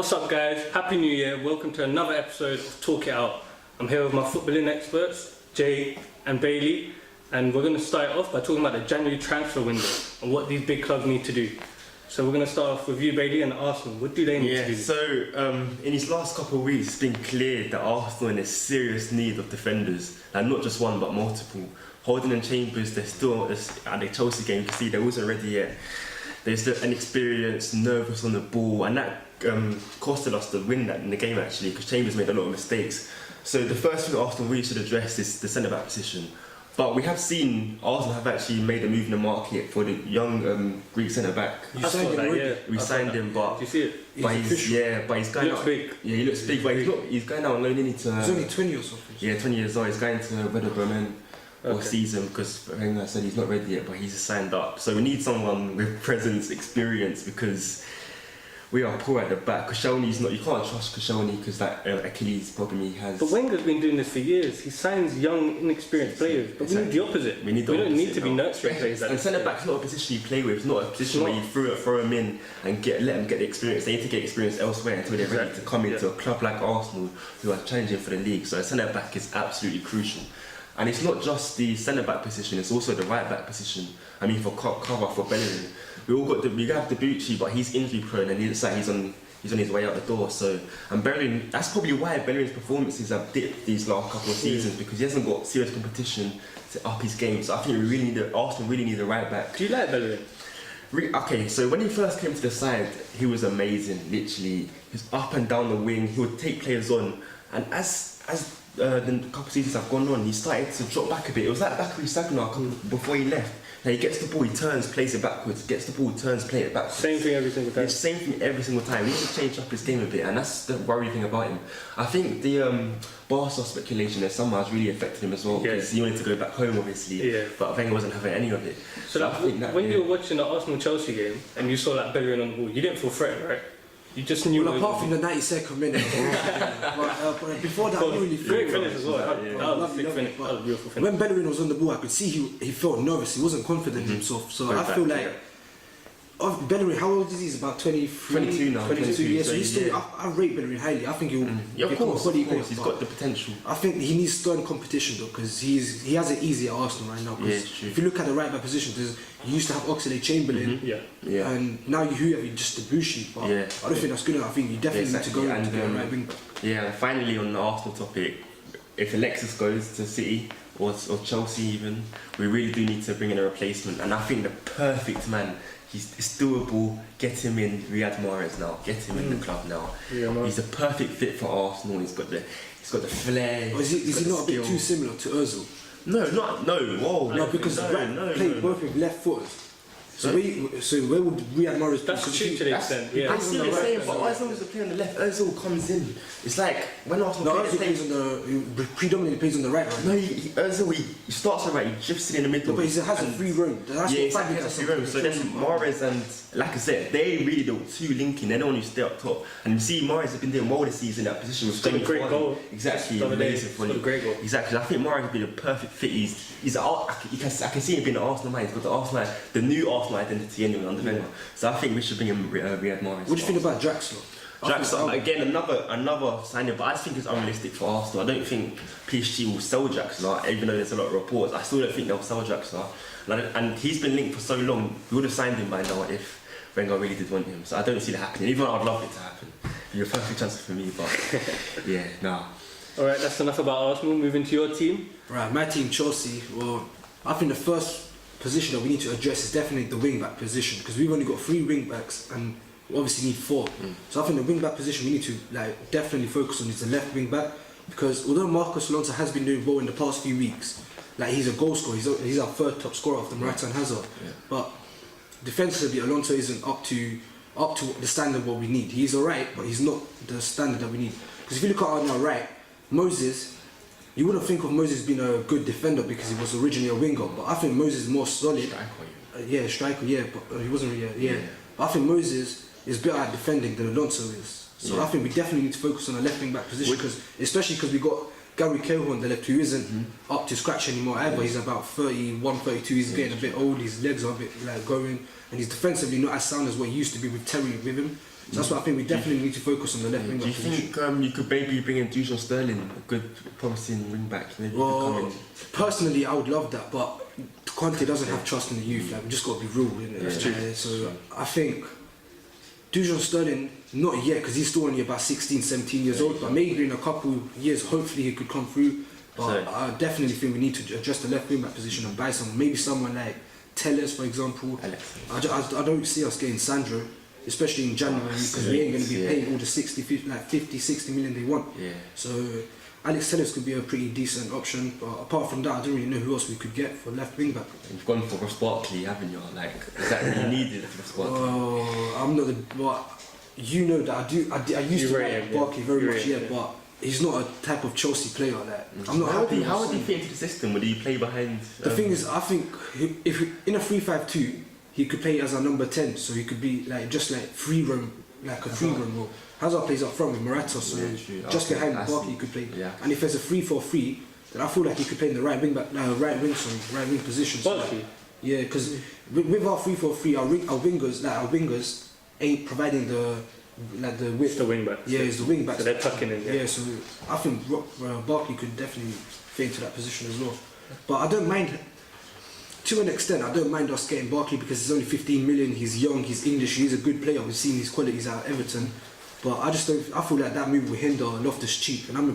What's up, guys? Happy New Year. Welcome to another episode of Talk It Out. I'm here with my footballing experts, Jay and Bailey, and we're going to start off by talking about the January transfer window and what these big clubs need to do. So we're going to start off with you, Bailey, and Arsenal. What do they need to do? So in these last couple of weeks, it's been clear that Arsenal are in a serious need of defenders, and not just one but multiple. Holding and Chambers, they're still at the Chelsea game. You can see they wasn't ready yet. They're still inexperienced, nervous on the ball, and that costed us the win in the game actually, because Chambers made a lot of mistakes. So the first thing Arsenal really should address is the centre-back position. But we have seen Arsenal have actually made a move in the market for the young Greek centre-back. You signed him already? We signed him, but do you see it? But he's going out. Big. Yeah, he looks big, but he's going out on loan into. He's only 20 or something. Yeah, 20 years old. He's going to Werder Bremen all season because Wenger said he's not ready yet, but he's signed up. So we need someone with presence, experience, because we are poor at the back. Koscielny's not. You can't trust Koscielny because that Achilles problem he has. But Wenger's been doing this for years. He signs young, inexperienced players. But we need the opposite. We don't need to be nurturing players. And centre back's not a position you play with. It's not a position where you throw them in and let them get the experience. They need to get experience elsewhere until they're ready to come into a club like Arsenal, who are challenging for the league. So a centre back is absolutely crucial. And it's not just the centre back position; it's also the right back position. I mean, for cover for Bellerin, we have Debuchy, but he's injury prone and he looks like he's on his way out the door. So, and Bellerin, that's probably why Bellerin's performances have dipped these last couple of seasons, because he hasn't got serious competition to up his game. So I think Arsenal really need a right back. Do you like Bellerin? Okay, so when he first came to the side, he was amazing. Literally, he was up and down the wing. He would take players on, and as the couple of seasons have gone on, he started to drop back a bit. It was like Bakary Sagna before he left. Now he gets the ball, he turns, plays it backwards. Gets the ball, turns, plays it backwards. Same thing every single time. It's same thing every single time. He needs to change up his game a bit, and that's the worrying thing about him. I think the Barca speculation this summer has really affected him as well, because he wanted to go back home, obviously. But Wenger wasn't having any of it. So I think when you were watching the Arsenal-Chelsea game and you saw that Bellerin on the ball, you didn't feel threatened, right? You just knew. Well, apart from the 92nd minute, but before that, I really great finish as well. That was a big finish. That was a beautiful finish. When Bellerin was on the ball, I could see he felt nervous. He wasn't confident in himself. So I feel like Bellerin, how old is he? He's about 23, 22 now. 22 years. So he's still. I rate Bellerin highly. I think he'll. Of course, he's got the potential. I think he needs stern competition though, because he has it easy at Arsenal right now. Yeah, it's true. If you look at the right back position, you used to have Oxlade-Chamberlain, and now you have just Debuchy. But I don't think that's good enough. I think you definitely need to go and get a right wing back. Yeah, and finally on the Arsenal topic, if Alexis goes to City or Chelsea even, we really do need to bring in a replacement. And I think the perfect man. It's doable. Get him in, Riyad Mahrez now. Get him in the club now. He's a perfect fit for Arsenal. He's got the flair. Is he not a bit too similar to Ozil? No, whoa. Because played both with left footers. So where would Riyad Mahrez? That's cheap to the extent. I see what you're saying, but as long as the player on the left, Ozil comes in. It's like when Arsenal predominantly plays on the right. No, Ozil he starts on the right, he drifts in the middle. But he has a free roam. He has a free roam. So then Mahrez and Lacazette, they really the two linking. They're the one who stay up top. And you see Mahrez has been doing well this season in that position with a great goal. Exactly, amazing. Great goal. Exactly. I think Mahrez would be the perfect fit. I can see him being the Arsenal man. He's got the Arsenal, the new Arsenal identity anyway under Wenger. So I think we should bring him Riyad Mahrez. What do you think about Draxler? Draxler, again, another signing, but I just think it's unrealistic for Arsenal. I don't think PSG will sell Draxler, even though there's a lot of reports. I still don't think they'll sell Draxler. And he's been linked for so long, we would have signed him by now if Wenger really did want him. So I don't see that happening, even though I'd love it to happen. You're a perfect chance for me, but yeah, no. Alright, that's enough about Arsenal. Moving to your team. Right, my team, Chelsea. Well, I think the first position that we need to address is definitely the wing back position, because we've only got 3 wing backs and we obviously need 4. So I think the wing back position we need to definitely focus on is the left wing back, because although Marcos Alonso has been doing well in the past few weeks, he's a goal scorer, he's our 3rd top scorer after Morata and Hazard, but defensively Alonso isn't up to the standard what we need. He's alright, but he's not the standard that we need. Because if you look at on our right, Moses, you wouldn't think of Moses being a good defender because he was originally a winger, but I think Moses is more solid. Striker, but he wasn't really, But I think Moses is better at defending than Alonso is. So I think we definitely need to focus on the left wing back position, especially because we got Gary Cahill on the left, who isn't up to scratch anymore either. He's about 31, 32, he's getting a bit old, his legs are a bit going, and he's defensively not as sound as what he used to be with Terry with him. So that's why I think we definitely need to focus on the left wing Do back you position. think you could maybe bring in Dujon Sterling, a good, promising wing back? Maybe he could come Well, in. personally, I would love that, but Conte doesn't have trust in the youth. Like, we just got to be real, innit? That's true. So I think Dujon Sterling, not yet, because he's still only about 16, 17 years old, but maybe in a couple years, hopefully he could come through. But I definitely think we need to adjust the left wing back position and buy someone. Maybe someone like Tellers, for example. I don't see us getting Sandro, especially in January, because we ain't going to be paying all the 50, 60 million they want. Yeah. So Alex Tellers could be a pretty decent option, but apart from that, I don't really know who else we could get for left wing back. You've gone for Ross Barkley, haven't you? Like, is that really needed for Ross Barkley? Oh, I'm not the. But you know that I used to like Barkley very much, but he's not a type of Chelsea player like that. I'm not happy. How would he fit into the system? Would he play behind? The thing is, I think if in a 3-5-2, he could play as a number 10, so he could be like just like free roam, like a free roam role. Hazard plays up front with Morata, so just behind Barkley he could play. Yeah. And if there's a 3-4-3, then I feel like he could play in the right wing position. Barkley? So, yeah, because with our 3-4-3, our wingers ain't providing the width. It's the wing back. Yeah, it's the wing back. So they're tucking in. Yeah, so I think Barkley could definitely fit into that position as well. But I don't mind, to an extent, I don't mind us getting Barkley because he's only 15 million, he's young, he's English, he's a good player, we've seen his qualities at Everton. But I just don't, I feel like that move will hinder Loftus-Cheek, and I'm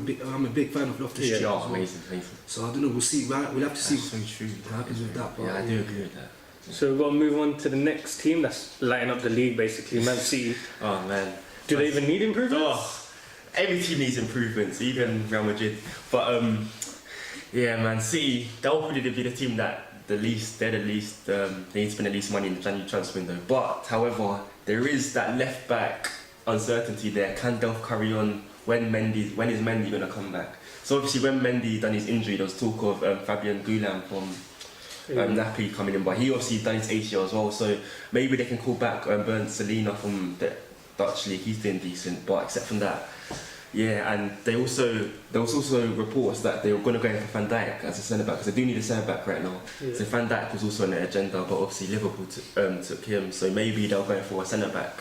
a big fan of Loftus-Cheek as well. Amazing. So I don't know, we'll see, we'll have to see So true. what happens with that. But Yeah, I do agree with that. So we've got to move on to the next team that's lighting up the league, basically, Man City. Oh man. Do they even need improvements? Oh, every team needs improvements, even Real Madrid. But yeah, Man City, they'll probably be the team that they need to spend the least money in the January transfer window. But however, there is that left back uncertainty there. Can Delph carry on? When is Mendy going to come back? So obviously when Mendy done his injury, there was talk of Fabian Gulam from Napoli coming in, but he obviously done his ACL as well. So maybe they can call back Bernd Selina from the Dutch league. He's doing decent, but except from that, yeah. And there was also reports that they were going to go in for Van Dijk as a centre back, because they do need a centre back right now. Yeah. So Van Dijk was also on their agenda, but obviously Liverpool took him. So maybe they'll go for a centre back,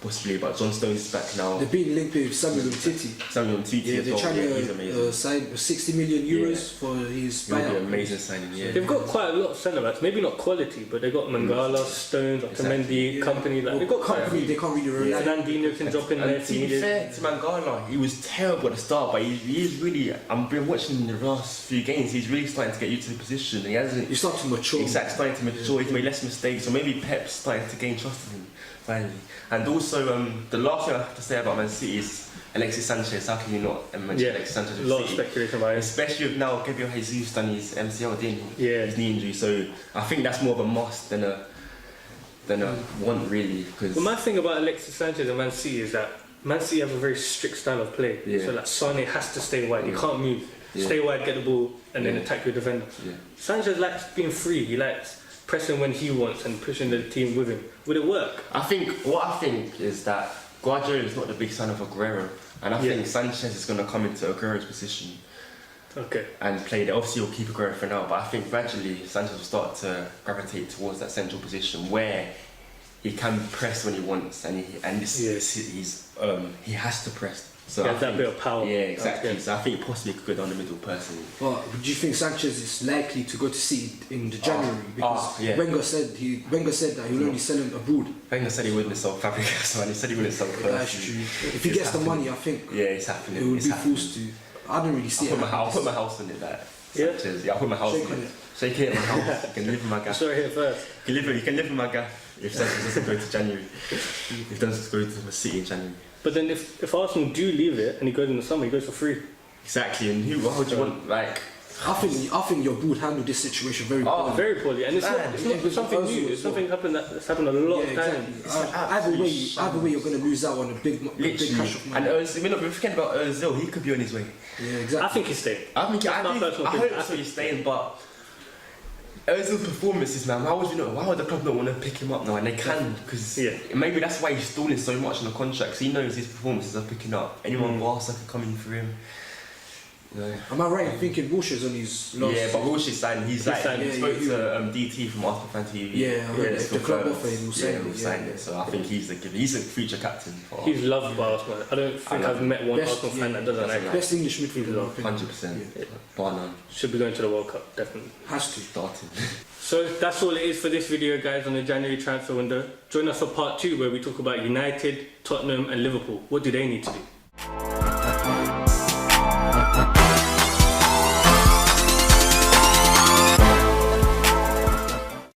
possibly. But John Stones is back now. they're being linked with Samuel Umtiti. Samuel Umtiti Yeah, as they're well. trying He's amazing. to sign 60 million euros for his He'll be buyout. an amazing signing. Yeah. They've got quite a lot of centre backs, maybe not quality, but they've got Mangala, Stones, Otamendi, company. Like, they've got quite a few. They can't really rely. Fernandinho can drop in there And if to be needed. fair to Mangala, he was terrible at the start, but he's really. I've been watching him the last few games. He's really starting to get used to the position. He hasn't. You start to mature. Exactly, starting to mature. He's made less mistakes, so maybe Pep's starting to gain trust in him finally. And also, the last thing I have to say about Man City is Alexis Sanchez. How can you not mention Alexis Sanchez? A with lot of City? speculation about him. Especially with now Gabriel Jesus done his MCL, didn't he? Yeah. His knee injury. So I think that's more of a must than a want, really. Because Well, my thing about Alexis Sanchez and Man City is that Man City have a very strict style of play. Yeah. So like Sane has to stay wide. He can't move. Yeah. Stay wide, get the ball, and then Yeah. attack your defender. Yeah. Sanchez likes being free. He likes pressing when he wants and pushing the team with him. Would it work? I think is that Guardiola is not the big son of Aguero, and I think Sanchez is going to come into Aguero's position Okay. and play there. Obviously, he'll keep Aguero for now, but I think gradually Sanchez will start to gravitate towards that central position where he can press when he wants, and he has to press. So He I has that think- bit of power. Yeah, exactly. Okay. So I think possibly could go down the middle personally. But do you think Sanchez is likely to go to City in the January? Because yeah. Wenger said that he'll only sell him abroad. Wenger said he wouldn't sell Fabregas, and he said he wouldn't sell Percy. That's true. If he gets the money, I think Yeah, it's happening. he would It's be happening. forced to. I don't really see I'll it. put my house on it, that. Yeah? Sanchez. Yeah, I'll put my house Shake on on it. it. Shake it in my house. You can live in my gaff. Sorry, here first. You can live in my gaff if Sanchez doesn't go to January. If he doesn't go to the City in January. But then if Arsenal do leave it and he goes in the summer, he goes for free. Exactly, and what would you want? Like, I think your board handled this situation very well. Very poorly. And it's Man, not something new. It's something that's happened a lot of times. Either way, you're going to lose out on a big literally. cash of money. And we're not forgetting about Ozil. He could be on his way. Yeah, I exactly. think he's staying. I think That's my personal I opinion. hope so. He's staying, but Ozil's performances, man. Why would the club not want to pick him up now? And they can, because maybe that's why he's stalling so much on the contract. 'Cause he knows his performances are picking up. Anyone Barca can come in for him. Am I right in thinking Wilshire's on his last? Yeah, but Wilshire's signed. He spoke to DT from Arsenal Fan TV. Yeah, I heard it's the club confirmed. offer him, he'll sign it. So I think he's a future captain. He's loved by Arsenal. I don't think I've met one Arsenal fan that doesn't like him. Best English midfielder. 100%. Bar none. Should be going to the World Cup, definitely. Has to. Starting. So that's all it is for this video, guys, on the January transfer window. Join us for part 2 where we talk about United, Tottenham and Liverpool. What do they need to do?